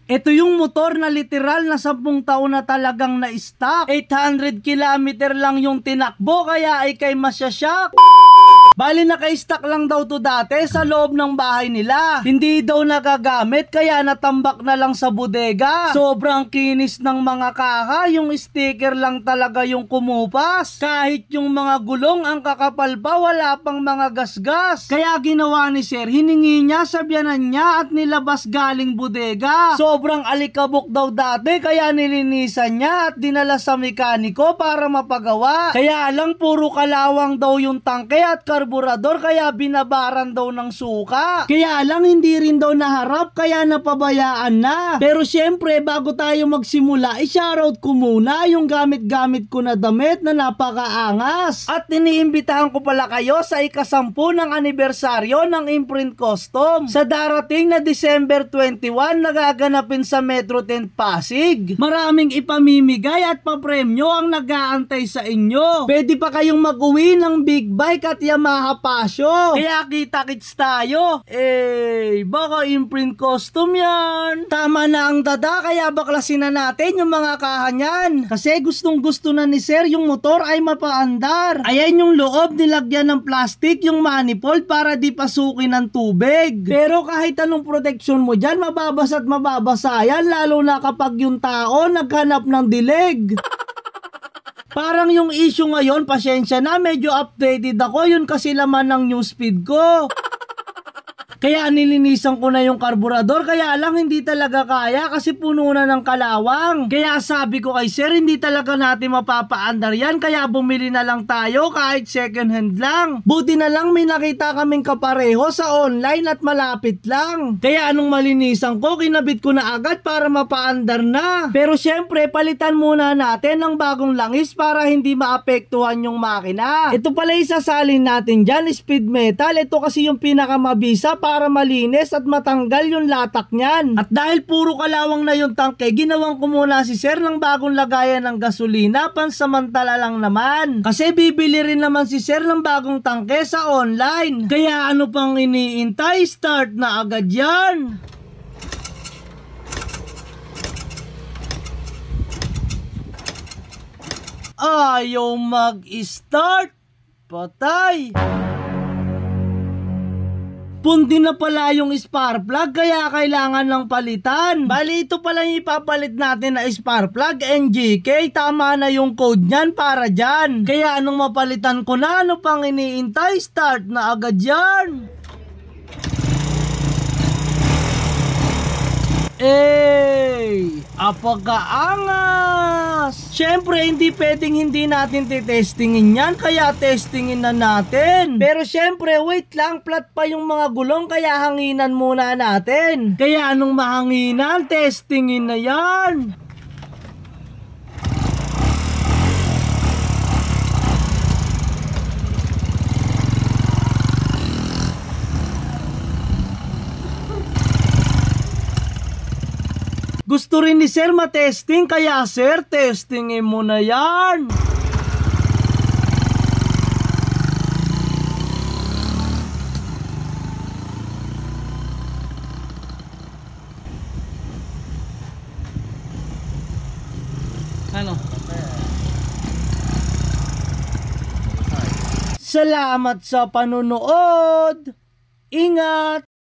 Ito yung motor na literal na 10 taon na talagang na-stop. 800 kilometer lang yung tinakbo kaya ay kay masyasyak. Bali naka-stock lang daw to dati sa loob ng bahay nila. Hindi daw nagagamit kaya natambak na lang sa bodega. Sobrang kinis ng mga kaha, yung sticker lang talaga yung kumupas. Kahit yung mga gulong ang kakapal pa, wala pang mga gasgas. Kaya ginawa ni sir, hiningi niya sa biyanan niya at nilabas galing bodega. Sobrang alikabok daw dati kaya nilinisan niya at dinala sa mekaniko para mapagawa. Kaya lang puro kalawang daw yung tangke at karburador kaya binabaran daw ng suka. Kaya lang hindi rin daw naharap kaya napabayaan na. Pero syempre bago tayo magsimula, i-shoutout ko muna yung gamit-gamit ko na damit na napakaangas. At iniimbitahan ko pala kayo sa ika-10 ng anibersaryo ng Imprint Custom. Sa darating na December 21 nagaganapin sa Metro 10 Pasig. Maraming ipamimigay at papremyo ang nag-aantay sa inyo. Pwede pa kayong mag-uwi ng big bike at Yamaha Passion. Kaya kita-kits tayo. Baka Imprint Custom yan. Tama na ang dada kaya baklasin na natin yung mga kahanyan. Kasi gustong gusto na ni sir yung motor ay mapaandar. Ayan yung loob nilagyan ng plastic yung manifold para di pasukin ng tubig. Pero kahit anong protection mo dyan, mababasa at mababasa yan lalo na kapag yung tao naghanap ng dilig. Parang yung issue ngayon, pasensya na, medyo updated ako, yun kasi laman ng newsfeed ko. Kaya nilinisan ko na yung karburador, kaya lang hindi talaga kaya kasi puno na ng kalawang. Kaya sabi ko kay sir, hindi talaga natin mapapaandar yan, kaya bumili na lang tayo kahit second hand lang. Buti na lang may nakita kaming kapareho sa online at malapit lang. Kaya anong malinisan ko, kinabit ko na agad para mapaandar na. Pero syempre, palitan muna natin ng bagong langis para hindi maapektuhan yung makina. Ito pala isasalin natin dyan, speed metal. Ito kasi yung pinakamabisa para malinis at matanggal yung latak niyan. At dahil puro kalawang na yung tangke, ginawan ko muna si sir ng bagong lagayan ng gasolina, pansamantala lang naman. Kasi bibili rin naman si sir ng bagong tangke sa online. Kaya ano pang iniintay, start na agad yan. Ayaw mag-start. Patay. Pundi na pala yung spark plug kaya kailangan ng palitan. Bali ito pala yung ipapalit natin na spark plug NGK. Tama na yung code nyan para dyan. Kaya anong mapalitan ko na, ano pang iniintay, start na agad yan. Apakaangas! Syempre, hindi pwedeng hindi natin titestingin yan, kaya testingin na natin. Pero syempre, wait lang, flat pa yung mga gulong, kaya hanginan muna natin. Kaya anong mahanginan, testingin na yan. Gusto rin ni sir matesting, kaya sir, testingin mo na yan. Ano? Salamat sa panunood. Ingat!